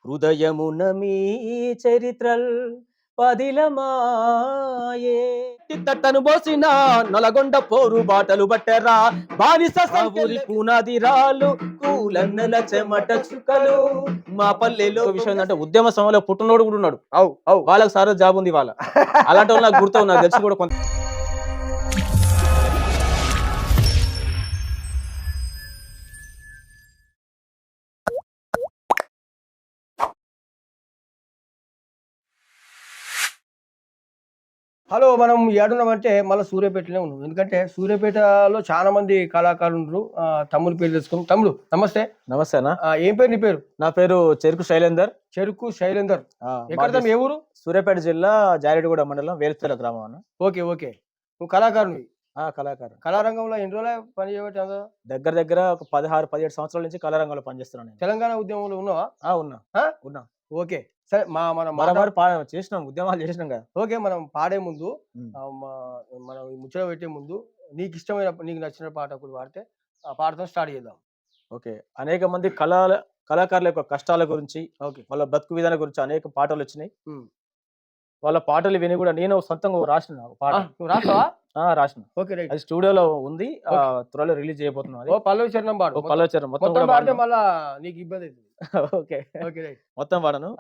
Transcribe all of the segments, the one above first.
హృదయమున మీ చరిత్రల్ పదిలమాయే తట్టను బోసిన నలగొండ పోరు బాటలు బట్టెరా బానిస ఊరి పునాది రాళ్ళు కూలన్నెల చెమట చుక్కలు మా పల్లెలో విషయం ఏంటంటే ఉద్యమ సమయంలో పుట్టినోడు కూడా ఉన్నాడు. వాళ్ళకి సారా జాబ్ ఉంది వాళ్ళ అలాంటి వాళ్ళు నాకు గుర్తు నాకు తెలిసి కూడా కొంత. హలో మనం ఏడున్నామంటే మళ్ళీ సూర్యాపేటలో ఉన్నాం. ఎందుకంటే సూర్యాపేటలో చాలా మంది కళాకారులు ఉన్నారు. తమ్ముడు పేరు తెలుసుకున్నాం. తమ్ముడు నమస్తే. నమస్తే అన్న. ఏం పేరు నీ పేరు? నా పేరు చెరుకు శైలేందర్. ఎక్కడ ఏ ఊరు? సూర్యాపేట జిల్లా జారెడ్డిగూడ మండలం వేల్తల గ్రామం అన్న. Okay okay. నువ్వు కళాకారునివి? కళాకారు. కళారంగంలో ఎన్ని రోజులు పని చేయబట్టి? దగ్గర దగ్గర ఒక 16-17 సంవత్సరాల నుంచి కళారంగంలో పనిచేస్తున్నాను. తెలంగాణ ఉద్యమంలో ఉన్నావా? ఉన్నా. ఓకే సరే. మనం చేసినాం, ఉద్యమాలు చేసినాం కదా. ఓకే, మనం పాడే ముందు మనం ముచ్చట పెట్టే ముందు నీకు ఇష్టమైన నీకు నచ్చిన పాట ఒకటి పాడితే ఆ పాటతో స్టార్ట్ చేద్దాం. ఓకే. అనేక మంది కళాకారుల యొక్క కష్టాల గురించి, వాళ్ళ బతుకు విధానం గురించి అనేక పాటలు వచ్చినాయి. వాళ్ళ పాటలు విని కూడా నేను సొంతంగా రాసిన పాట. రాసావా? రాసిన. Okay right. అది స్టూడియోలో ఉంది, త్వరలో రిలీజ్ చేయబోతున్నాను. పల్లవి చరణం పాడు. పల్లవి చరణం మొత్తం పాడితే మళ్ళా నీకు ఇబ్బంది అవుతుంది. Okay okay right. మొత్తం పాడను.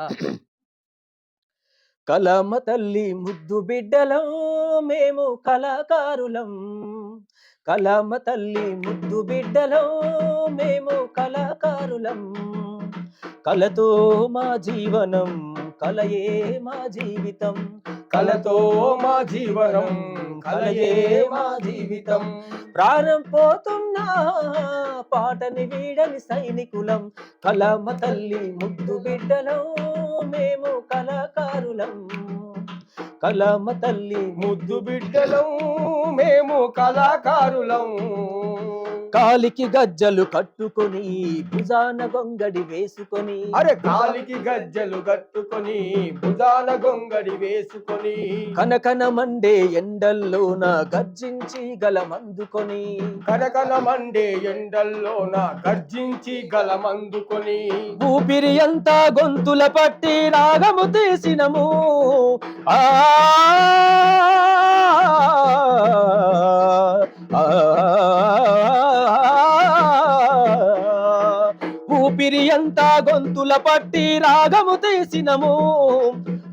కలమ తల్లి ముద్దు బిడ్డలం మేము కళాకారులం, కలమ తల్లి ముద్దు బిడ్డలం మేము కళాకారులం, కలతో మా జీవనం కలయే మా జీవితం, కలతో మా జీవనం కలయే మా జీవితం, ప్రాణం పోతున్నా పాటని వీడని సైనికులం, కలమ తల్లి ముద్దు బిడ్డలం మేము కళాకారులం, కలమ తల్లి ముద్దు బిడ్డలం మేము కళాకారులం, కాలికి గజ్జలు కట్టుకొని భుజాన గొంగడి వేసుకొని, అరే కాలికి గజ్జలు కట్టుకొని భుజాన గొంగడి వేసుకొని, కనకన మండే ఎండల్లోన గర్జించి గలమందుకొని, కనకన మండే ఎండల్లోన గర్జించి గలమందుకొని, ఊపిరి అంతా గొంతుల పట్టి రాగము తీసినము, ఊపిరి అంతా గొంతుల పట్టి రాగము తీసినము,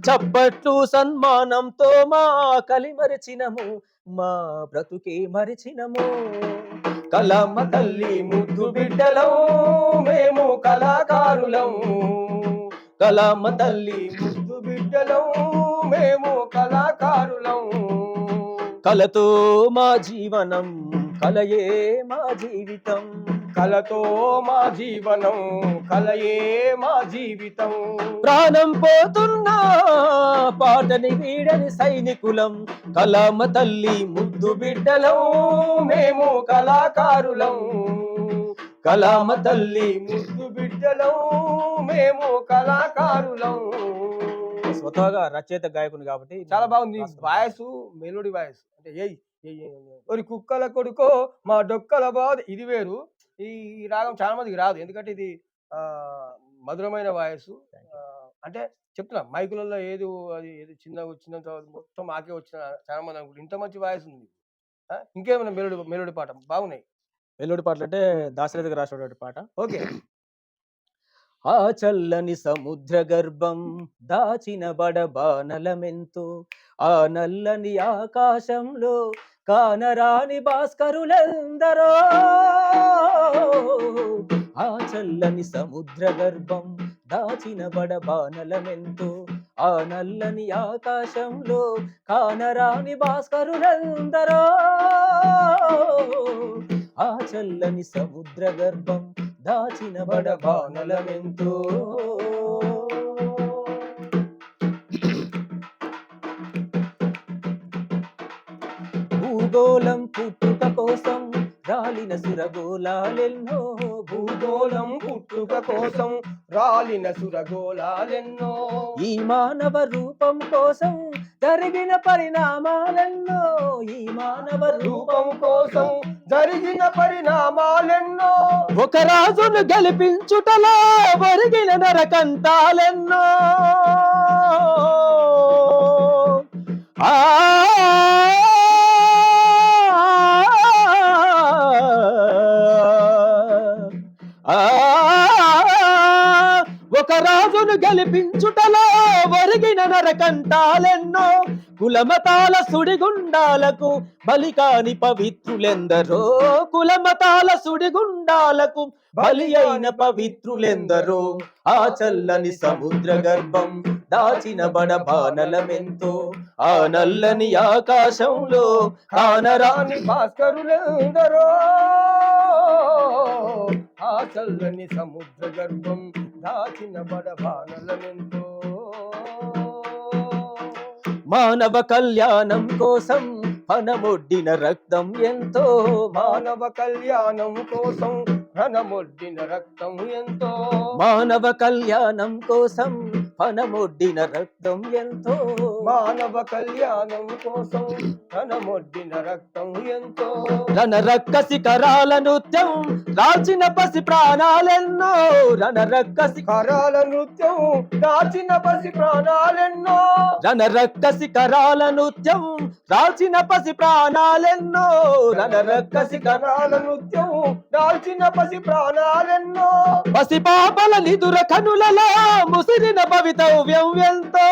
చప్పట్లు సన్మానంతో మా కలిమరిచినము, మా బ్రతుకే మరిచినము, కలమ తల్లి ముద్దు బిడ్డలం మేము కళాకారులం, కలమ తల్లి ముద్దు బిడ్డలం మేము కళాకారులం, కలతో మా జీవనం కలయే మా జీవితం, కలతో మా జీవనం కలయే మా జీవితం, ప్రాణం పోతున్నా పాటని వీడని సైనికులం, కలమ తల్లి ముద్దు బిడ్డలం మేము కళాకారులం, కలమ తల్లి ముద్దు బిడ్డలం మేము కళాకారులం. స్వతహాగా రచయిత గాయకుని కాబట్టి చాలా బాగుంది. వాయిస్ మెలోడీ వాయిస్ అంటే ఒరి కుక్కల కొడుకో మా డొక్కల బాధ ఇది వేరు. ఈ రాగం చాలా మందికి రాదు, ఎందుకంటే ఇది మధురమైన వాయిస్. అంటే చెప్తున్నా మైకులలో ఏది అది ఏది చిన్నగా వచ్చినంత మొత్తం మాకే వచ్చిన చాలా మంది అనుకుంటారు. ఇంత మంచి వాయిస్ ఉంది. ఇంకేమైనా మెలోడీ పాట బాగున్నాయి? మెలోడీ పాటలు అంటే దాశరథిగా రాసినటువంటి పాట. ఓకే. ఆ చల్లని సముద్ర గర్భం దాచిన బడబానలమెంతో, ఆ నల్లని ఆకాశంలో కానరాని భాస్కరులెందరో, ఆ చల్లని సముద్ర గర్భం దాచిన బడబానలమెంతో, ఆ నల్లని ఆకాశంలో కానరాని భాస్కరులెందరో, ఆ చల్లని సముద్ర గర్భం దాచిన బడబానలమెంతో, భూగోళం పుట్టుక కోసం రాలిన సురగోళాలెన్నో, భూగోళం పుట్టుక కోసం రాలిన సురగోళాలెన్నో, ఈ మానవ రూపం కోసం జరిగిన పరిణామాలెన్నో, ఈ మానవ రూపం కోసం జరిగిన పరిణామాలెన్నో ఒక రాజును గెలిపించుటలో ఒరిగిన నరకంటాలెన్నో ఆ ఆ ఒక రాజును గెలిపించుటలో ఒరిగిన నరకంటాలెన్నో కులమతాల సుడిగుండాలకు బలికాని పవిత్రులెందరో కులమతాల సుడిగుండాలకు బలి అయిన పవిత్రులెందరో ఆ చల్లని సముద్ర గర్భం దాచిన బడబానలమెంతో ఆ నల్లని ఆకాశంలో కానరాని భాస్కరులెందరో ఆ చల్లని సముద్ర గర్భం దాచిన బడబానలమెంతో మానవ కళ్యాణం కోసం పనమొడ్డిన రక్తం ఎంతో మానవ కళ్యాణం కోసం రణమొడ్డిన రక్తం ఎంతో మానవ కళ్యాణం కోసం పనమొడ్డిన రక్తం ఎంతో మానవ కళ్యాణం కోసం రణమొడ్డిన రక్తం ఎంతో రణరక్కసి కరాల నృత్యం రాచిన పసి ప్రాణాలెన్నో రణరక్కసి కరాల నృత్యం దాచిన పసి ప్రాణాలెన్నో రణరక్కసి కరాల నృత్యం రాచిన పసి ప్రాణాలెన్నో రణరక్కసి కరాల నృత్యం దాల్చిన పసి ప్రాణాలెన్నో పసి పాపల నిదుర కనులలో ముసిరిన భవితవ్యం ఎంతో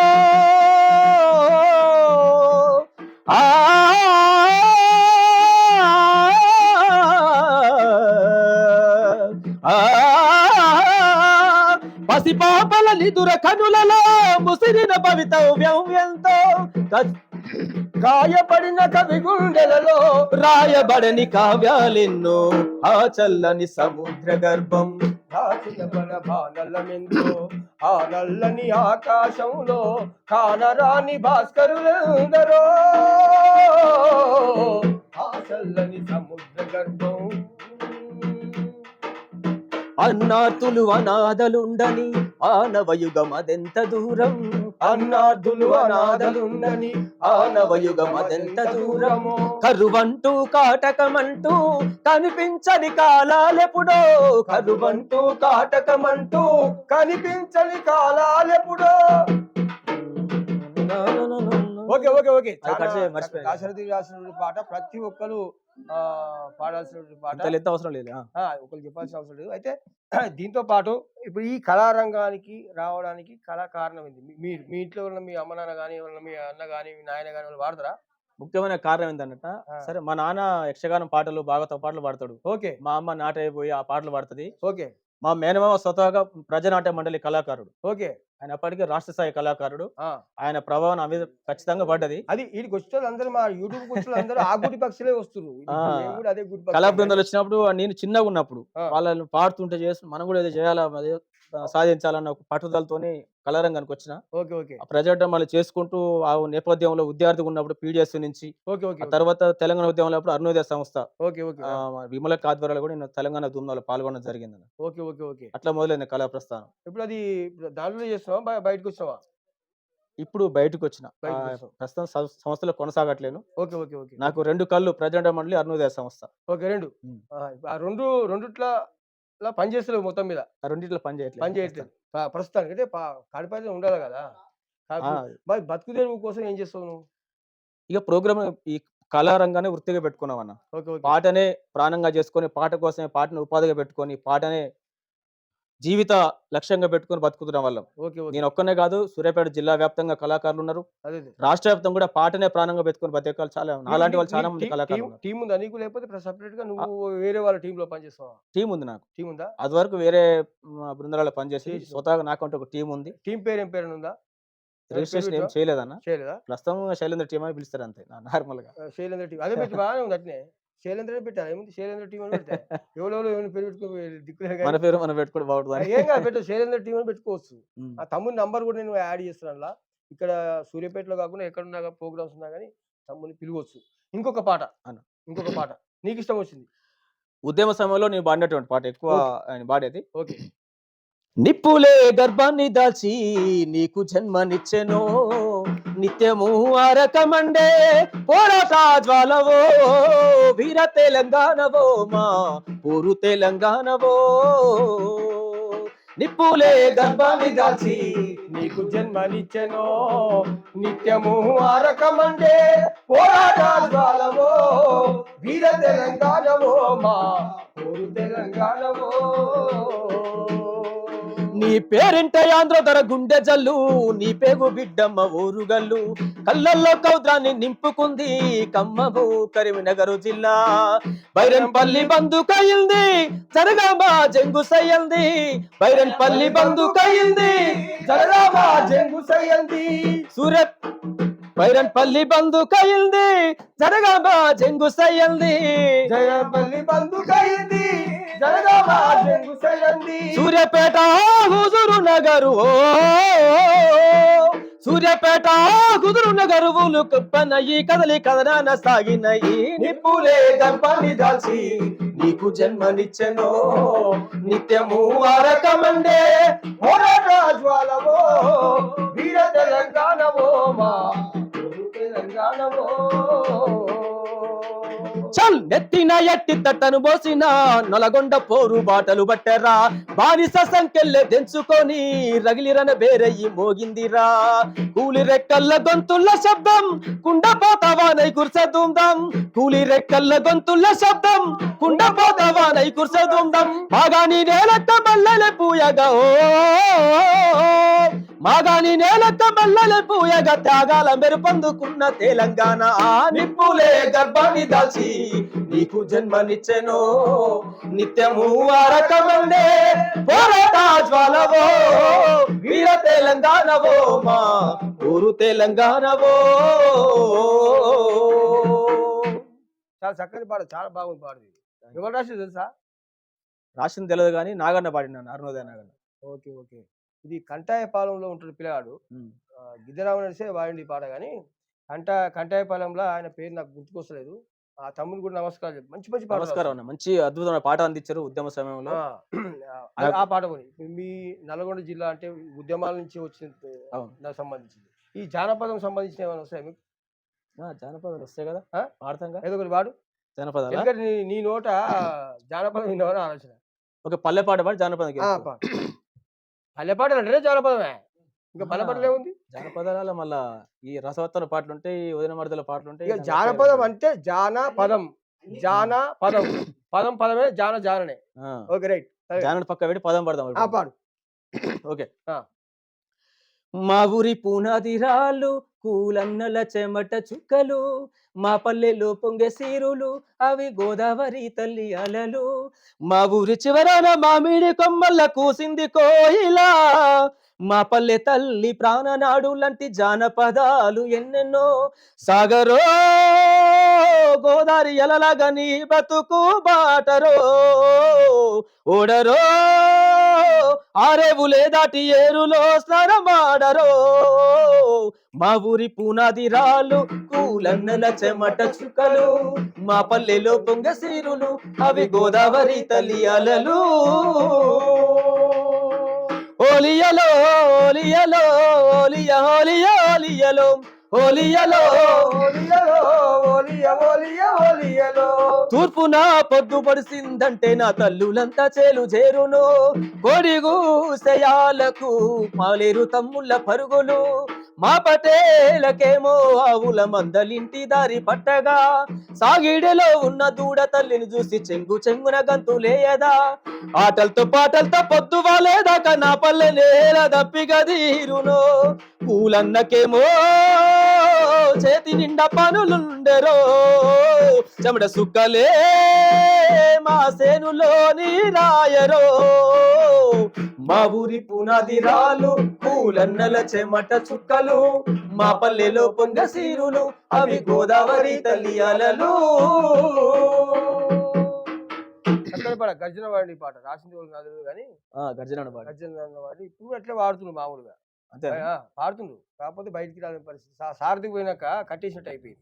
ఆ పసి పాపల నిదుర కనులలో ముసిరిన భవితవ్యం ఎంతో గాయపడిన కవి గుండెలలో రాయబడని కావ్యాలెన్నో ఆ చల్లని సముద్ర గర్భం దాచిన బలభానలమెంతో ఆ నల్లని ఆకాశంలో కానరాని భాస్కరులెందరో ఆ చల్లని సముద్ర గర్భం అన్నార్తులు అనాథలుండని ఆనవయుగం అదెంత దూరం అన్నార్థులు అనాథలుండని ఆనవయుగం అదెంత దూరము కరువంటూ కాటకమంటూ కనిపించని కాలాలెప్పుడో కరువంటూ కాటకమంటూ కనిపించని కాలాలెప్పుడో ఓకే ఓకే ఓకే దాశరథి రాసిన పాట ప్రతి ఒక్కరు పాడాల్సిన పాట ఎంత అవసరం లేదు ఒకరు చెప్పాల్సిన అవసరం లేదు. అయితే దీంతో పాటు ఇప్పుడు ఈ కళారంగానికి రావడానికి కళా కారణం ఏంది? మీరు మీ ఇంట్లో ఉన్న మీ అమ్మ నాన్న కానీ ఎవరన్నా మీ అన్న కానీ మీ నాయన కానీ వాళ్ళు వాడతారా? ముఖ్యమైన కారణం ఏంటన్నట సరే మా నాన్న యక్షగానం పాటలు భాగవత పాటలు పాడతాడు. ఓకే. మా అమ్మ నాట అయిపోయి ఆ పాటలు పాడుతుంది. ఓకే. మా మేనమామ స్వతహాగా ప్రజానాట్య మండలి కళాకారుడు. ఓకే. ఆయన అప్పటికే రాష్ట్ర స్థాయి కళాకారుడు. ఆయన ప్రభావం నా మీద ఖచ్చితంగా పడ్డది. అది వీడికి వచ్చే అందరూ మా యూట్యూబ్ వచ్చే అందరూ ఆ గుడి పక్షులే వస్తున్నారు. అదే గుడి కళా బృందాలు వచ్చినప్పుడు నేను చిన్నగా ఉన్నప్పుడు వాళ్ళని పాడుతుంటే చేసి మనం కూడా ఏదో చేయాలా సాధించాలన్న ఒక పట్టుదలతోని కళారంగానికి వచ్చిన. ప్రజాటం మళ్ళీ చేసుకుంటూ ఆ నేపథ్యంలో విద్యార్థిగా ఉన్నప్పుడు పీడిఎస్ నుంచి తర్వాత తెలంగాణ ఉద్యమంలో అరుణోదయ సంస్థ విమల ఆధ్వర్యంలో కూడా నేను తెలంగాణ ఉద్యమంలో పాల్గొనడం జరిగింది. అట్లా మొదలైంది కళా ప్రస్థానం. ఇప్పుడు అది దాంట్లో చేస్తున్నావా బయటకు వచ్చినావా? ఇప్పుడు బయటకు వచ్చిన ప్రస్తుతం సంస్థలో కొనసాగట్లేను. నాకు 2 కళ్ళు ప్రజాటం మండలి అరుణోదయ సంస్థ. రెండిట్లా పనిచేస్తలేవు మొత్తం మీద? రెండిట్లో పనిచేయట్లేదు ప్రస్తుతానికి. అయితే కాడిపై ఉండాలి కదా, బతుకుదేవు కోసం ఏం చేస్తావు నువ్వు? ఇక ప్రోగ్రామ్ ఈ కళారంగానే వృత్తిగా పెట్టుకున్నావన్న. పాటనే ప్రాణంగా చేసుకొని పాట కోసమే పాటను ఉపాధిగా పెట్టుకొని పాటనే జీవిత లక్ష్యంగా పెట్టుకొని బతుకుతున్న వాళ్ళం. నేను ఒక్కనే కాదు, సూర్యాపేట జిల్లా వ్యాప్తంగా కళాకారులు ఉన్నారు. రాష్ట్ర వ్యాప్తంగా కూడా పాటనే ప్రాణంగా పెట్టుకొని బతికాలు చాలా నాలాంటి వాళ్ళు చాలా మంది కళాకారులు. టీం ఉందా నీకు? లేకపోతే సెపరేట్ గా నువ్వు వేరే వాళ్ళ టీమ్ లో పనిచేస్తావా? టీం ఉంది నాకు. టీం ఉందా? అది వరకు వేరే బృందాలలో పనిచేసి స్వతహాగా నాకంటే ఒక టీం ఉంది. టీం పేరు ఏం పేరు ఉందా? రిజిస్ట్రేషన్ ఏం చేయలేదన్న. చేయలేదా? ప్రస్తుతం శైలేంద్ర టీం అని పిలుస్తారు అంతే నార్మల్ గా. శైలేంద్ర టీం అదే పెట్టి బాగానే ఉంది. అట్నే శైలేంద్ర పెట్టారు. ఏముంది శైలేంద్ర టీం అని పెడితే ఎవరో పేరు పెట్టుకో దిక్కులే మన పేరు మనం పెట్టుకోవడం బాగుంటుంది. ఏం కాదు, పెట్టు శైలేంద్ర టీం అని పెట్టుకోవచ్చు. ఆ తమ్ముని నంబర్ కూడా నేను యాడ్ చేస్తున్నాను. ఇక్కడ సూర్యాపేటలో కాకుండా ఎక్కడున్నా ప్రోగ్రామ్స్ ఉన్నా కానీ తమ్ముని పిలవచ్చు. ఇంకొక పాట నీకు ఇష్టం వచ్చింది ఉద్యమ సమయంలో నేను పాడినటువంటి పాట, ఎక్కువ ఆయన పాడేది. ఓకే. నిప్పులే గర్భాన్ని దాచి నీకు జన్మనిచ్చెనో నిత్యము అరకమండే పోరాట జ్వాలవో వీర తెలంగాణవో మా ఊరు తెలంగాణవో నిప్పులే గర్భాన్ని దాల్చి నీకు జన్మనిచ్చెనో నిత్యము ఆరకమండే పోరాట జ్వాలవో వీర తెలంగాణవో మా ఊరు తెలంగాణవో నీ పేరింట ఆంధ్రధర గుండె జల్లు నీ పేగు బిడ్డమ్మ ఊరుగల్లు కళ్ళల్లో కౌద్రాన్ని నింపుకుంది కమ్మము కరీంనగర్ జిల్లా బైరన్పల్లి బందుకయింది జరగామా జంగు సయ్యంది బైరన్పల్లి బందుకయింది జరగామా జంగు సయ్యంది సూరత్ బైరన్పల్లి బందుకయింది జరగామా జంగు సయ్యంది జయపల్లి బందుకయింది జరగామా జంగు సయ్యంది సూర్యాపేట హుజూరు నగరు ఓ సూర్యాపేట హుజూరు నగరు ఊలు కుప్పనయి కదలి కదనాన సాగినయి నిప్పులే గర్భాన్ని దాల్చి నీకు జన్మనిచ్చెనో నిత్యము ఆరకమండే పోరాట జ్వాలవో వీర తెలంగాణవో మా ఊరు తెలంగాణవో చల్ నెత్తిన ఎట్టి తట్టను పోసిన నొలగొండ పోరు బాటలు బట్టెరా బానిస సంకెళ్ళె తెంచుకొని రగిలిరన బేరయ్యి మోగిందిరా కూలి రెక్కల్ల గొంతుల్ల శబ్దం కుండపోతావానై కుర్సెదుందాం కూలి రెక్కల్ల గొంతుల్ల శబ్దం కుండపోతావానై కుర్సెదుందాం మాగాని నేలక్క మల్లెలే పూయగా ఓ మాగాని నేలక్క మల్లెలే పూయగా త్యాగాల మెరుపొందుకున్న తెలంగాణ ఆ నిప్పులే గర్భాన్ని దాల్చి నీకు జన్మనిచ్చెనో నిత్యము ఆరకమండే పోరాట జ్వాలవో వీర తెలంగాణవో మా ఊరు తెలంగాణవో చాలా చక్కని పాట, చాలా బాగుంది పాడది. ఎవరు రాసి తెలుసా? రాసింది తెలియదు కానీ నాగన్న పాడినాను అరుణోదయ నాగన్న. Okay okay. ఇది కంటాయపాలెంలో ఉంటాడు పిల్లగాడు. గిద్దరావు నడిసే వాడింది ఈ పాట కానీ కంటాయపాలెంలో ఆయన పేరు నాకు గుర్తుకొస్తలేదు. ఆ తమ్ముడు కూడా నమస్కారం చెప్పు. మంచి మంచి పాట నమస్కారం అన్న. మంచి అద్భుతమైన పాట అందించారు ఉద్యమ సమయంలో. ఆ పాట కొని మీ నల్గొండ జిల్లా అంటే ఉద్యమాల నుంచి వచ్చిన నాకు సంబంధించింది. ఈ జానపదం సంబంధించిన ఏమైనా వస్తాయి మీకు? జానపదాలు వస్తాయి కదా, పాడతాం. ఏదో ఒకటి పాడు. జానపదాలు ఎందుకంటే నీ నోట జానపదం విన్నామని ఆలోచన. ఒక పల్లె పాట పాడి జానపదం. పల్లెపాటలు అంటే జానపదమే, ఇంకా పల్లెపాటలు ఏముంది? జానపదాల మళ్ళా ఈ రసవత్తర పాటలు ఉంటాయి, ఉదయన మర్దల పాటలు ఉంటాయి. ఇక జానపదం అంటే జానపదం, జానపదం పదం పదమే జాననే. Okay right. జాన పక్క పెట్టి పదం పడదాం. పాడు. ఓకే. మా ఊరి పునాదిరాళ్ళు కూలన్నల చెమట చుక్కలు, మా పల్లెలో పొంగే సీరులు అవి గోదావరి తల్లి అలలు. మా ఊరి చివరన మామిడి కొమ్మల్ల కూసింది కోయిలా, మా పల్లె తల్లి ప్రాణనాడు లాంటి జానపదాలు ఎన్నెన్నో. సాగరో గోదావరి ఎలలాగా నీ బతుకు బాటరో, ఓడరో ఆరేవులే దాటి ఏరులో స్నానమాడరో. మా ఊరి పునాది రాళ్ళు కూలన్నల చెమట చుక్కలు, మా పల్లెలో పొంగ సీరులు అవి గోదావరి తల్లి అలలు. ఓలియలో ఓలియలో ఓలియ ఓలియ ఓలియలో ఓలియలో తూర్పున పొద్దు పడిసిందంటే నా తల్లులంతా చేలు చేరును. కోడిగూసయాలకు పాలేరు తమ్ముళ్ళ పరుగులు, మా పటేలకేమో ఆవుల మందలింటి దారి పట్టగా, సాగిడిలో ఉన్న దూడ తల్లిని చూసి చెంగు చెంగున గంతులేయదా. ఆటలతో పాటలతో పొద్దు వాలేదాకా నా పల్లె నేల దప్పిగదీరును. పూలన్నకేమో చేతి నిండా పనులుండెరో, చెమట సుక్కలే మా సేనులోని రాయరో. మా ఊరి పునాది రాళ్ళు పూలన్నల చెమట చుక్కలు, మా పల్లెలో పొంగ సీరులు అవి గోదావరి తల్లి అలలు. గర్జన వాడి పాట రాసింది వాళ్ళు కాదు కానీ గర్జన వాడి ఇప్పుడు అట్లా వాడుతుండ్రు మామూలుగా. అంతే పాడుతుండ్రు, కాకపోతే బయటికి రాని పరిస్థితి. సారథికి పోయినాక కట్టేసినట్టు అయిపోయింది.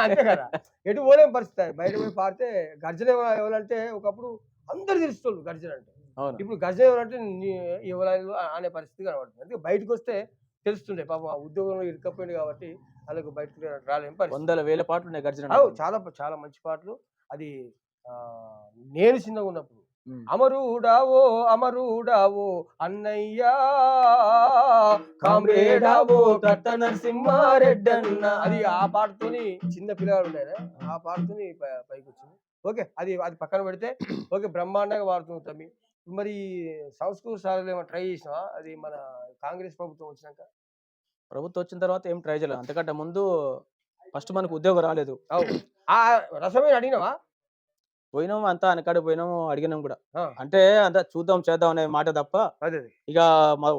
అంతే కదా, ఎటు పోలేని పరిస్థితి. బయట పోయి పాడితే గర్జన ఎవరంటే ఒకప్పుడు అందరు తెలుస్తుంది గర్జన అంటే. ఇప్పుడు గర్జన ఎవరంటే ఎవరు అనే పరిస్థితి కనబడుతుంది. అందుకే బయటకు వస్తే తెలుస్తుండే పాపం ఆ ఉద్యోగంలో ఇరుక్కపోయింది కాబట్టి వాళ్ళకు బయటకు రాలేని పరిస్థితి. వందల వేల పాటలు ఉన్నాయి గర్జన అవు చాలా చాలా మంచి పాటలు. అది నేను చిన్నగున్నప్పుడు అమరుడావో అమరుడావో అన్నయ్యా కామ్రేడావో కట్ట నరసింహారెడ్డన్న, అది ఆ పాటతోని చిన్న పిల్లగాడు ఉండే ఆ పాటతోని పైకి వచ్చింది. ఓకే, అది అది పక్కన పెడితే ఓకే బ్రహ్మాండంగా వాడుతుంది తమ్మి. మరి సంస్కృత సాధనలు ఏమైనా ట్రై చేసినావా? అది మన కాంగ్రెస్ ప్రభుత్వం వచ్చినాక. ప్రభుత్వం వచ్చిన తర్వాత ఏం ట్రై చేయలేదు. అంతకంటే ముందు ఫస్ట్ మనకు ఉద్యోగం రాలేదు. అవు ఆ రసమైన అడిగినావా? పోయినాము అంతా వెనకాడికి పోయినాము, అడిగినాం కూడా. ఆ, అంటే అంతా చూద్దాం చేద్దాం అనే మాట తప్ప అదే అదే ఇక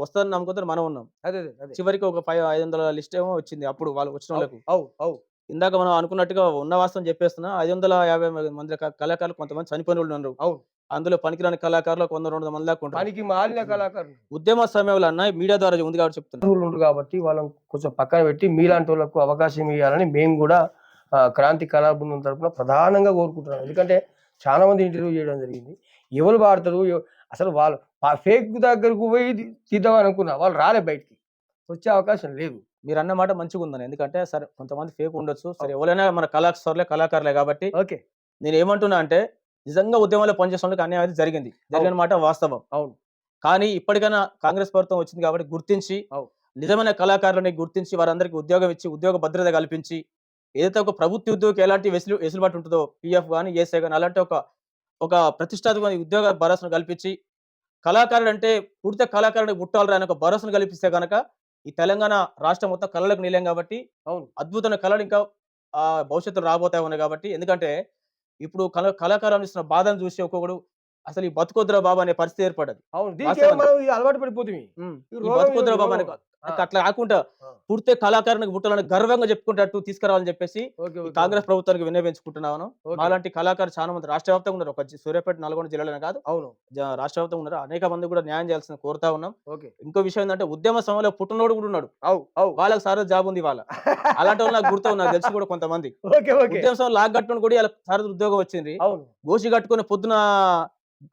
వస్తుందని నమ్ముకుంటే మనం ఉన్నాం. అదే అదే అదే చివరికి ఒక 500 లిస్ట్ ఏమో వచ్చింది అప్పుడు వాళ్ళు వచ్చిన వాళ్ళకు. అవు అవు ఇందాక మనం అనుకున్నట్టుగా ఉన్న వాస్తవం చెప్పేస్తున్నా. 550 మంది కళాకారులు కొంతమంది చనిపోయిన వాళ్ళు ఉన్నారు. అవును, అందులో పనికిరాని కళాకారులు 100, 200 మంది దాకా ఉంటారు. పనికి మాలిన కళాకారులు ఉద్యమ సమయంలో అన్న మీడియా ద్వారా ఉంది కాబట్టి చెప్తున్నా. ఉండు కాబట్టి వాళ్ళని కొంచెం పక్కన పెట్టి మీలాంటి వాళ్ళకు అవకాశం ఇవ్వాలని మేము కూడా క్రాంతి కళా బృందం తరపున ప్రధానంగా కోరుకుంటున్నాం. ఎందుకంటే చాలా మంది ఇంటర్వ్యూ చేయడం జరిగింది. ఎవరు వాడతారు అసలు వాళ్ళు ఫేక్ దగ్గరకు పోయి తీద్దాం అనుకున్నా వాళ్ళు రాలే, బయటికి వచ్చే అవకాశం లేదు. మీరు అన్న మాట మంచిగా ఉందని. ఎందుకంటే సరే కొంతమంది ఫేక్ ఉండొచ్చు, సరే ఎవరైనా మన కళాకారులే కాబట్టి ఓకే, నేను ఏమంటున్నా అంటే నిజంగా ఉద్యమంలో పనిచేసే వాళ్ళకి అన్యాయం అయితే జరిగిన మాట వాస్తవం. అవును, కానీ ఇప్పటికైనా కాంగ్రెస్ ప్రభుత్వం వచ్చింది కాబట్టి గుర్తించి అవును, నిజమైన కళాకారులని గుర్తించి వారందరికీ ఉద్యోగం ఇచ్చి ఉద్యోగ భద్రత కల్పించి ఏదైతే ఒక ప్రభుత్వ ఉద్యోగికి ఎలాంటి వెసులుబాటు ఉంటుందో పిఎఫ్ కానీ ఏసే కానీ అలాంటి ఒక ప్రతిష్టాత్మక ఉద్యోగ భరోసాను కల్పించి కళాకారుడు అంటే పూర్తిగా కళాకారుడికి పుట్టాలి అనే ఒక భరోసాను కల్పిస్తే కనుక ఈ తెలంగాణ రాష్ట్రం మొత్తం కళలకు నిలయం కాబట్టి అవును, అద్భుతమైన కళలు ఇంకా భవిష్యత్తులో రాబోతాయి ఉన్నాయి కాబట్టి. ఎందుకంటే ఇప్పుడు కళాకారులు ఇస్తున్న బాధను చూసి ఒక్కొక్కడు అసలు ఈ బతుకొద్దురా బాబా అనే పరిస్థితి ఏర్పడ్డది. అవును, దీనికేమో మనం ఇది అలవాటు పడిపోతుంది. ఈ బతుకొద్దురా బాబా అనే అట్లా కాకుండా పూర్తి కళాకారునికి పుట్టాలని గర్వంగా చెప్పుకుంటట్టు తీసుకురావాలని చెప్పేసి ఈ కాంగ్రెస్ ప్రభుత్వానికి విన్నవించుకుంటున్నాను. అలాంటి కళాకారులు చాలా మంది రాష్ట్ర వ్యాప్తంగా ఉన్నారు. ఒక సూర్యాపేట, నల్గొండ జిల్లాలోనే కాదు, అవును, రాష్ట్ర వ్యాప్తంగా ఉన్నారు. అనేక మంది కూడా న్యాయం చేయాల్సిన కోరుతా ఉన్నాం. ఓకే, ఇంకో విషయం ఏంటంటే ఉద్యమ సమయంలో పుట్టినోడు కూడా ఉన్నాడు. అవు అవు వాళ్ళకి సార్ జాబ్ ఉంది వాళ్ళ అలాంటి వాళ్ళు నాకు గుర్తు నాకు తెలిసి కూడా కొంతమంది ఓకే ఓకే ఉద్యమ సమయంలో లాగ్ కట్టుకుని కూడా వాళ్ళకి సార్ ఉద్యోగం వచ్చింది. అవును, గోసి కట్టుకుని పొద్దున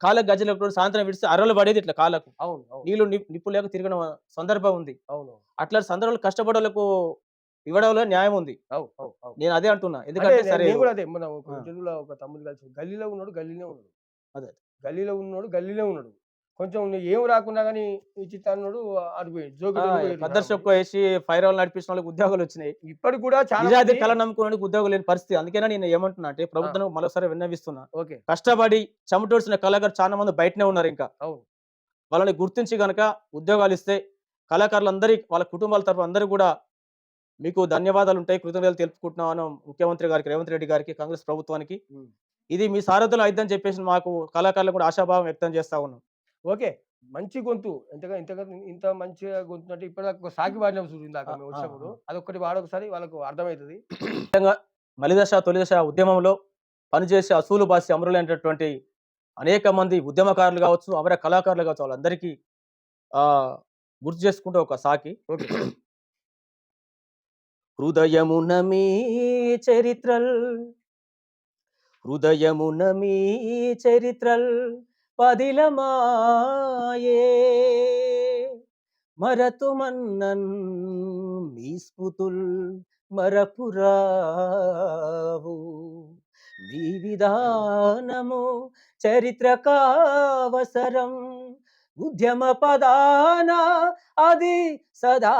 కాళ్ళకు గజ్జలు సాయంత్రం విడిచి అర్రలు పడేది ఇట్లా కాళ్ళకు అవును, నీళ్లు నిప్పు లేక తిరిగిన సందర్భం ఉంది. అవును, అట్లాంటి సందర్భాలు కష్టపడేలకు ఇవ్వడంలో న్యాయం ఉంది. అవు అవు అవు నేను అదే అంటున్నా. ఎందుకంటే సరే నేను కూడా అదే మన ఒక ఇంటర్వ్యూలో ఒక తమ్ముడు కలిసి గల్లీలో ఉన్నాడు, గల్లీలో ఉన్నాడు, అదే గల్లీలో ఉన్నాడు, గల్లీలో ఉన్నాడు, కొంచెం ఏం రాకున్నా కానీ ఈ చిత్తాన్నోడు అడిపోయాడు, జోకి పద్దర్శొక్క వేసి ఫైర్ వాళ్ళు నడిపించిన వాళ్ళకి ఉద్యోగాలు వచ్చినాయి. ఇప్పటికి కూడా చాలా నిజాది కళ నమ్ముకోవడానికి ఉద్యోగం లేని పరిస్థితి. అందుకనే నేను ఏమంటున్నా అంటే ప్రభుత్వం మరోసారి విన్నవిస్తున్నా, ఓకే, కష్టపడి చెమటోడ్చిన కళాకారులు చాలా మంది బయటనే ఉన్నారు. ఇంకా అవును, వాళ్ళని గుర్తించి గనక ఉద్యోగాలు ఇస్తే కళాకారులందరి వాళ్ళ కుటుంబాల తరఫు అందరూ కూడా మీకు ధన్యవాదాలు ఉంటాయి, కృతజ్ఞతలు తెలుపుకుంటున్నాను ముఖ్యమంత్రి గారికి, రేవంత్ రెడ్డి గారికి, కాంగ్రెస్ ప్రభుత్వానికి. ఇది మీ సారథ్యంలో అయిద్దని చెప్పేసి మాకు కళాకారులు కూడా ఆశాభావం వ్యక్తం చేస్తా ఉన్నాం. ఓకే, మంచి గొంతు, ఎంతగా ఇంతగా ఇంత మంచిగా గొంతు అంటే ఇప్పటిదాకా సాకి వాడినాం చూడు ఇందాక మేము వచ్చినప్పుడు, అదొక్కటి వాడొకసారి వాళ్ళకు అర్థమవుతుంది. మలిదశ తొలిదశ ఉద్యమంలో పనిచేసే అసూలు బాసి అమరులైనటువంటి అనేక మంది ఉద్యమకారులు కావచ్చు, అమర కళాకారులు కావచ్చు, వాళ్ళందరికీ గుర్తు చేసుకుంటే ఒక సాకి. హృదయమున మీ చరిత్రల్ హృదయమున మీ చరిత్రల్ పదిలమాయే మరతుమన్నన్ మీ స్మృతుల్ మరపురావు మీ విధానము చరిత్రకావసరం ఉద్యమ పదాన అది సదా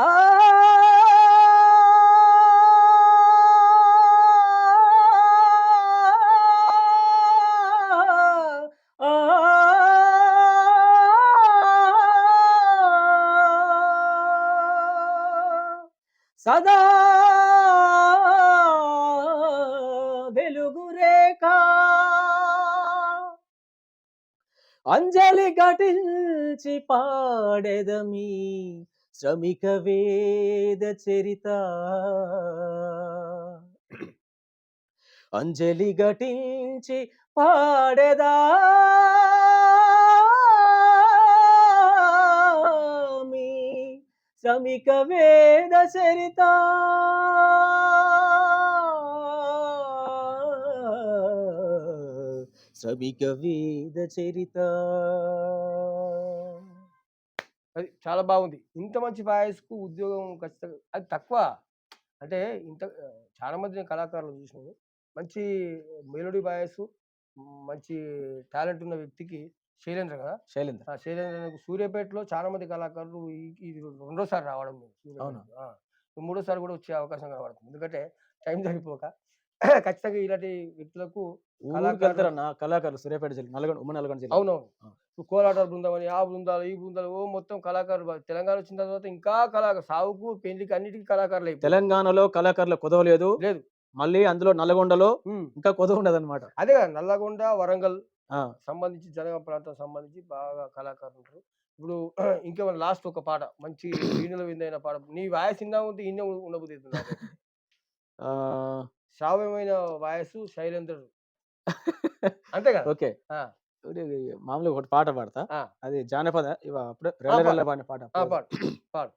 సదా వెలుగురేఖ అంజలి ఘటించి పాడెదమి శ్రమిక వేద చరిత అంజలి ఘటించి పాడెదా మీ శ్రమిక వేద చరిత శ్రమిక వేద చరిత. అది చాలా బాగుంది. ఇంత మంచి వాయిస్‌కు ఉద్యోగం ఖచ్చితంగా అది తక్కువ. అంటే ఇంత చాలా మంది నేను కళాకారులను చూసినాను. మంచి మెలోడీ వాయిసు, మంచి టాలెంట్ ఉన్న వ్యక్తికి శైలేంద్ర కదా! శైలేంద్ర. ఆ! శైలేంద్రకు సూర్యాపేటలో చాలా మంది కళాకారులు ఇది రెండోసారి రావడం అవును. సూర్యాపేటకి. మూడోసారి కూడా వచ్చే అవకాశం కనబడుతుంది. ఎందుకంటే టైం సరిపోక. ఖచ్చితంగా ఇలాంటి వ్యక్తులకు కళాకారులు ఊరూరికెళ్తారన్న కళాకారులు సూర్యాపేట జిల్లా, ఉమ్మడి నల్గొండ జిల్లా. అవునవును. ఆ! ఇప్పుడు కోలాట బృందం అని, ఆ బృందాలు, ఈ బృందాలు మొత్తం కళాకారులు తెలంగాణ వచ్చిన తర్వాత ఇంకా సావుకు, పెళ్ళికి అన్నిటికి కళాకారులయిపోయారు. తెలంగాణలో కళాకారుల కొదవలేదు. లేదు. మళ్ళీ అందులో నల్గొండలో హ్మ్. ఇంకా కొదవుండదనమాట. అదే కదా! నల్లగొండ, వరంగల్ ఆ! సంబంధించి జనగాం ప్రాంతం సంబంధించి బాగా కళాకారులుంటారు. ఇప్పుడు ఇంకేమైనా లాస్ట్ ఒక పాట మంచి వీణుల విందైన పాట. నీ వాయిస్ ఇందా ఉంటే ఈడనే ఉండబుద్దయితుంది నాకైతే. ఆహ్, శ్రావ్యమైన వాయసు శైలేంద్రుడు. అంతే కదా! ఓకే. ఆ! ఇది మామూలుగా ఒకటి పాట పాడతా. ఆ! అది జానపద అప్పుడే ఆ! 'రెల్ల పాడు. రెల్ల' పాడిన పాట. ఆ! పాడు. పాడు.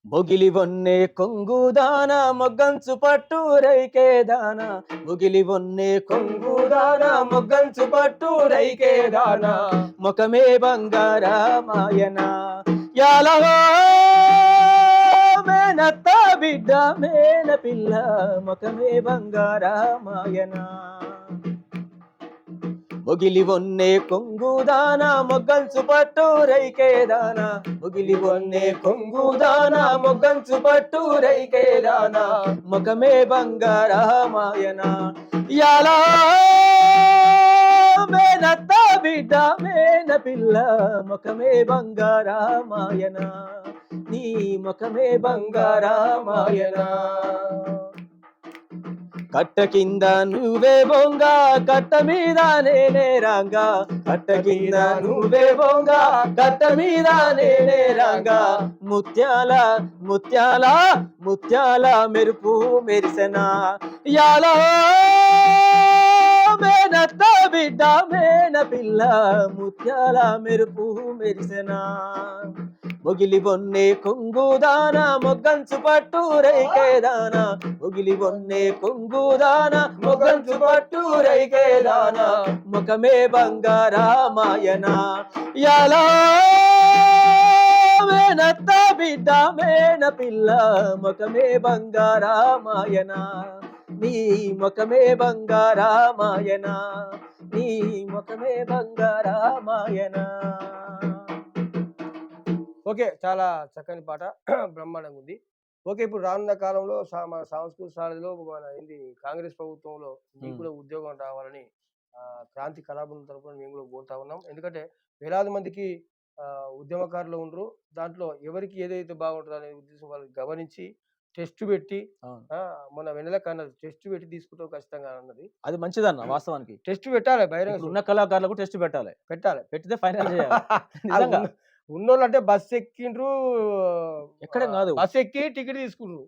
మొగిలి వన్నె కొంగుదాన మొగ్గంచు పట్టు రైకేదాన మొగిలి వన్నె కొంగుదాన మొగ్గంచు పట్టు రైకేదాన ముఖమే బంగారమాయన యాలవో మేనత్త బిడ్డ మేన పిల్ల ముఖమే బంగారమాయన మొగిలి వన్నె కొంగుదాన మొగ్గంచు పట్టు రైకేదాన మొగిలి వన్నె కొంగుదాన మొగ్గంచు పట్టు రైకేదాన ముఖమే బంగారమాయన యాలా మేనత్త బిడ్డ మేన పిల్ల ముఖమే బంగారమాయన నీ ముఖమే బంగారమాయన కట్ట కింద నువ్వే బొంగ కట్ట మీద నేనే రంగా కట్ట కింద నువ్వే బొంగ కట్ట మీద నేనే రంగా ముత్యాల ముత్యాల ముత్యాల మెరుపు మెరిసెనా యాలో మేనత్త బిడ్డ మేన పిల్ల ముత్యాల మెరుపు మెరిసెనా మొగిలి బొన్నె కొంగుదాన మొగ్గంచు పట్టు రైకేదాన మొగిలి బొన్నె కొంగుదాన మొగ్గంచు పట్టు రైకేదాన ముఖమే బంగారమాయన యాలా మేనత్త బిడ్డ మేన పిల్ల ముఖమే బంగారమాయన నీ ముఖమే బంగారమాయన నీ ముఖమే బంగారమాయన. ఓకే. చాలా చక్కని పాట. బ్రహ్మాండంగా ఉంది. ఓకే. ఇప్పుడు రానున్న కాలంలో మన సాంస్కృతిక సారథిలో మన కాంగ్రెస్ ప్రభుత్వంలో మీకు కూడా ఉద్యోగం రావాలని క్రాంతి కళాబృందం తరపున మేము కూడా కోరుతా ఉన్నాం. ఎందుకంటే వేలాది మందికి ఉద్యమకారులు ఉండరు. దాంట్లో ఎవరికి ఏదైతే బాగుంటుందో అనే ఉద్దేశం వాళ్ళు గమనించి టెస్ట్ పెట్టి మొన్న వెన్నెలకి అన్నది టెస్ట్ పెట్టి తీసుకుంటాం ఖచ్చితంగా అన్నది. అది మంచిదన్న వాస్తవానికి. టెస్ట్ పెట్టాలి బహిరంగ ఉన్న కళాకారులకు టెస్ట్ పెట్టాలి. పెట్టితే ఫైనల్ చేయాలి. నిజంగా ఉన్నోళ్ళంటే బస్ ఎక్కిండ్రు ఎక్కడం కాదు. బస్ ఎక్కి టికెట్ తీసుకుండ్రు.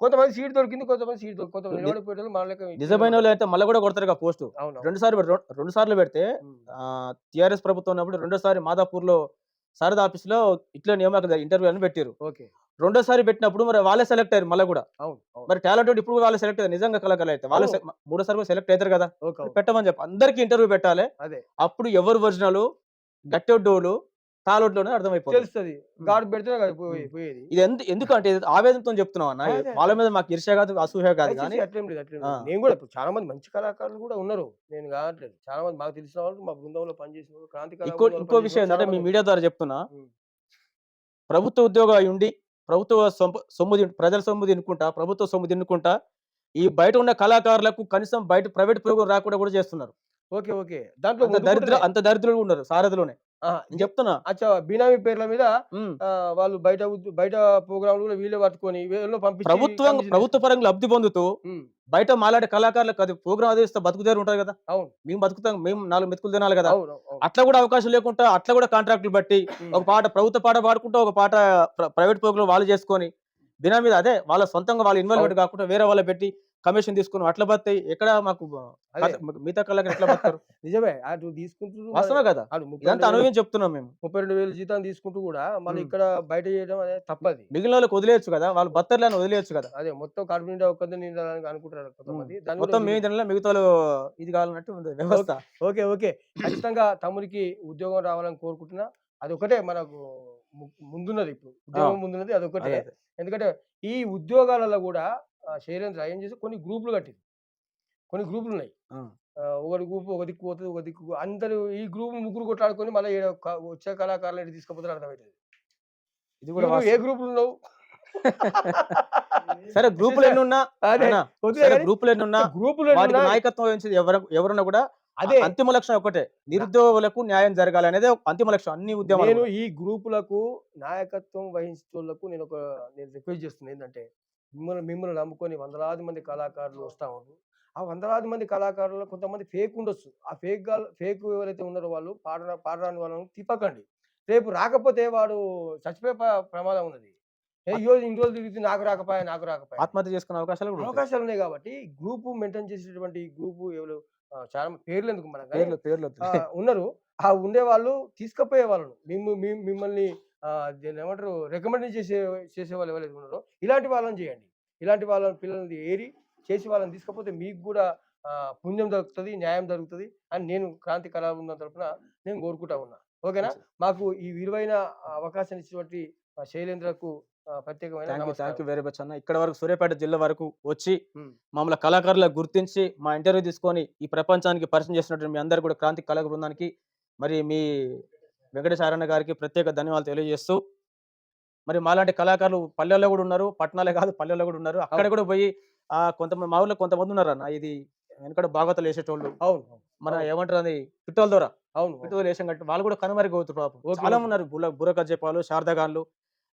కొంతమంది సీట్ దొరికింది, కొంతమంది సీట్ దొరికి కొంతమంది నిలబడిపోయేటోళ్ళు మన లెక్క నిజమైన వాళ్ళు అయితే మళ్ళీ కూడా కొడతారు పోస్టు. అవును. 2 సార్లు పెడితే టీఆర్ఎస్ ప్రభుత్వం ఉన్నప్పుడు రెండోసారి మాదాపూర్‌లో శారదా ఆఫీస్‌లో ఇట్లా నియామక ఇంటర్వ్యూ అని పెట్టారు. ఓకే. రెండోసారి పెట్టినప్పుడు మరి వాళ్ళే సెలెక్ట్ అయ్యారు మళ్ళీ కూడా. అవును. మరి టాలెంటెడ్ ఇప్పుడు వాళ్ళే సెలెక్ట్ అయ్యారు నిజంగా కళాకారులు అయితే. వాళ్ళు మూడోసారి కూడా సెలెక్ట్ అవుతారు కదా. పెట్టమని చెప్పి అందరికి ఇంటర్వ్యూ పెట్టాలి. అదే. అప్పుడు ఎవరు ఒరిజినల్ గట్టెడ్డోలు తాలొడ్లోనే అర్థమైపోతుంది. తెలుస్తది. గాడు పెడితే కదా పోయేది. ఇది ఎందుకంటే ఆవేదనతో చెప్తున్నాం అన్న. వాళ్ళ మీద మాకు ఈర్ష్య కాదు, అసూయ కాదు కానీ అట్లేం లేదు. నేను కూడా ఇప్పుడు చాలా మంది మంచి కళాకారులు కూడా ఉన్నారు. నేను కావట్లేదు. చాలా మంది మాకు తెలిసిన వాళ్ళు మా బృందంలో పనిచేసిన వాళ్ళు క్రాంతి ఇంకో విషయం ఏంటంటే మీ మీడియా ద్వారా చెప్తున్నా. ప్రభుత్వ ఉద్యోగం అయి ఉండి ప్రభుత్వ ప్రజల సొమ్ము తినుకుంటా, ప్రభుత్వ సొమ్ము తినుకుంటా ఈ బయట ఉన్న కళాకారులకు కనీసం బయట ప్రైవేట్ ప్రోగ్రాం రాకుండా కూడా చేస్తున్నారు. ఓకే. దాంట్లో అంత దరిద్రులు ఉన్నారు సారథిలోనే. నేను చెప్తున్నా. అచ్చా బినామీ పేర్ల మీద వాళ్ళు బయట ప్రోగ్రాంలు కూడా వీళ్ళే పట్టుకొని వీళ్ళు పంపించి ప్రభుత్వ పరంగా లబ్ధి పొందుతూ బయట మాలాడే కళాకారులకు అది ప్రోగ్రాం అదిస్తే బతుకుదేరు ఉంటారు కదా. అవును. మేము బతుకుతాం, మేము 4 మెతుకులు తినాలి కదా. అట్లా కూడా అవకాశం లేకుండా అట్లా కూడా కాంట్రాక్టులు బట్టి ఒక పాట ప్రభుత్వ పాట పాడుకుంటూ ఒక పాట ప్రైవేట్ ప్రోగ్రాం వాళ్ళు చేసుకొని బినా మీద అదే వాళ్ళ సొంతంగా వాళ్ళ ఇన్వాల్వ్మెంట్ కాకుండా వేరే వాళ్ళ పెట్టి కమిషన్ తీసుకుని అట్లా బతాయి. ఎక్కడ మాకు మిగతా కళాకారులు ఎట్లా బతారు? నిజమే. అటు తీసుకుంటూ వాస్తవమే కదా. ఇదంతా అనుభవం చెప్తున్నాం మేము. 32,000 జీతం తీసుకుంటూ కూడా మళ్ళీ ఇక్కడ బయట చేయడం అనేది తప్పది. మిగిలిన వాళ్ళకి వదిలేయచ్చు కదా, వాళ్ళు బత్తర్లను వదిలేయచ్చు కదా. అదే మొత్తం కడుపు నిండా ఒక్కదే నిండాలని అనుకుంటారు కొంతమంది. మొత్తం మేము తినాలి మిగతా ఇది కావాలన్నట్టు ఉంది వ్యవస్థ. ఓకే. ఖచ్చితంగా తమ్ముడికి ఉద్యోగం రావాలని కోరుకుంటున్నా. అది ఒకటే మనకు ముందున్నది ఇప్పుడు. ఉద్యోగం ముందున్నది అదొకటే. అదే అదే ఎందుకంటే ఈ ఉద్యోగాలలో గూడా శైలేంద్ర ఏం చేసి కొన్ని గ్రూపులు కట్టిండు. కొన్ని గ్రూపులున్నాయి. ఆ. ఒకటి గ్రూప్ ఒక దిక్కు పోతది. ఒక దిక్కు అందరూ ఈ గ్రూప్ ముగ్గురు కొట్లాడుకొని మళ్ళా ఈడ వచ్చే కళాకారులను ఎటు తీసుకుపోతారో అర్థమైతది. ఇది కూడా నువ్వు ఏ వాస్తవం. గ్రూప్‌లున్నావు? సరే గ్రూపులు విశేష ఎన్నున్నా అదే అన్నా, వదిలే సరే గాని గ్రూపులు ఎన్నున్నా గ్రూపులు వాటికి ఎన్నున్నా నాయకత్వం వహించేది ఎవరున్నా కూడా అదే అంతిమ లక్ష్యం ఒకటే, నిరుద్యోగులకు న్యాయం జరగాలి అనేది అంతిమ లక్ష్యం అన్ని ఉద్యమాలు నేను కూడా. ఈ గ్రూపులకు నాయకత్వం వహించేటోళ్ళకు నేను రిక్వెస్ట్ చేస్తున్నా ఏందంటే, మిమ్మల్ని నమ్ముకొని వందలాది మంది కళాకారులు వస్తా ఉండ్రు. ఆ వందలాది మంది కళాకారుల్లో కొంతమంది ఫేక్ ఉండొచ్చు. ఆ ఫేక్ ఎవరైతే ఉన్నారో వాళ్ళు పాడరాని వాళ్ళని తిప్పకండి. రేపు రాకపోతే వాడు చచ్చిపోయే ప్రమాదం ఉన్నది. ఆత్ ఇన్ని రోజులు తిరిగితే నాకు రాకపోయే అని. ఆత్మహత్య చేసుకునే అవకాశాలు కూడా ఉంటాయి. అవకాశాలున్నాయి గాబట్టి, గ్రూపు మెయింటైన్ చేసేటువంటి గ్రూపు ఎవరు చాలా పేర్లెందుకు మనకు గాని పేర్లు వద్దులే. ఉన్నారు. ఆ ఉండేవాళ్ళు తీసుకపోయే వాళ్ళను. మిమ్మల్ని దీన్నేమంటారు రికమెండ్ చేసేవాళ్ళు ఎవరైతే ఉన్నారో, ఇలాంటి వాళ్ళని చేయండి. ఇలాంటి వాళ్ళని పిల్లల్ని ఏరి చేసి వాళ్ళని తీసుకపోతే మీకు గూడా పుణ్యం దొరుకుతది, న్యాయం జరుగుతది అని నేను క్రాంతి కళా బృందం తరపున నేను కోరుకుంటా ఉన్నా. ఓకేనా? మంచిది. మాకు ఈ విలువైన అవకాశాన్ని ఇచ్చినటువంటి శైలేంద్రకు ప్రత్యేకమైన థ్యాంక్ యూ నమస్కారం. వెరీ మచ్ అన్న. ఇక్కడ వరకు సూర్యాపేట జిల్లా వరకు వచ్చి హ్మ్. మమ్మల్ని కళాకారులకు గుర్తించి మా ఇంటర్వ్యూ తీసుకొని ఈ ప్రపంచానికి పరిచయం చేసినటువంటి మీ అందరూ కూడా క్రాంతి కళా బృందానికి మరి మీ వెంకటేశ్వరన్న గారికి ప్రత్యేక ధన్యవాదాలు తెలియజేస్తూ, మరి మాలాంటి కళాకారులు పల్లెల్లో కూడా ఉన్నారు, పట్టణాలే కాదు పల్లెల్లో కూడా ఉన్నారు. అక్కడ అవును. కూడా పోయి కొంతమంది మా ఊర్లో కొంతమంది ఉన్నారన్న. ఇది వెనకడ భాగవతాలు వేసేటోళ్ళు, అవును. మన అవును. ఏమంటారు అది పిట్టోల ద్వారా అవును. అవును. పిట్టోలు వేషం కట్టి వాళ్ళు కూడా కనుమరుగవుతారు పాపం. ఓకే. చాలా ఓకే. ఉన్నారు బుర్ర కజ్జేపాలు, శారదగాన్లు,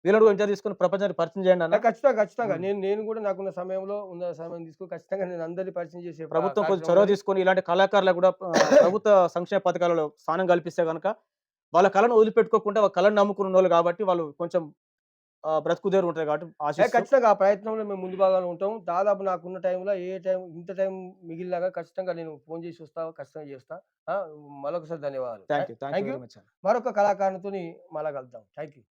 వీళ్ళని కూడా ఇంటర్వ్యూ తీసుకొని ప్రపంచానికి పరిచయం చేయండి అన్న. ఖచ్చితంగా. ఖచ్చితంగా. హ్మ్. నేను గూడా నాకున్న సమయంలో ఉన్న సమయం తీసుకొని ఖచ్చితంగా నేను అందరిని పరిచయం చేసే ప్రభుత్వం కొంచెం కార్యక్రమం చొరవ అనేది తీసుకొని ఇలాంటి కళాకారులకు కూడా ప్రభుత్వ సంక్షేమ పథకాలలో స్థానం కల్పిస్తే గనక వాళ్ళ కళను వదిలిపెట్టుకోకుండా వాళ్ళ కళను నమ్ముకున్న ఉన్నోళ్ళు కాబట్టి వాళ్ళు కొంచెం బ్రతుకుదేరు ఉంటది కాబట్టి ఆశిస్తూ ఖచ్చితంగా ఆ ప్రయత్నంలో మేము ముందు భాగాన ఉంటాం. దాదాపు నాకున్న టైంలో ఇంత టైం మిగిలినాక ఖచ్చితంగా నేను ఫోను చేసి వస్తా. ఖచ్చితంగా చేస్తా. ఆ! మరొకసారి ధన్యవాదాలు. Thank you thank you. Very much. మరొక కళాకారునితోని మళ్ళా కలుద్దాం. Thank you.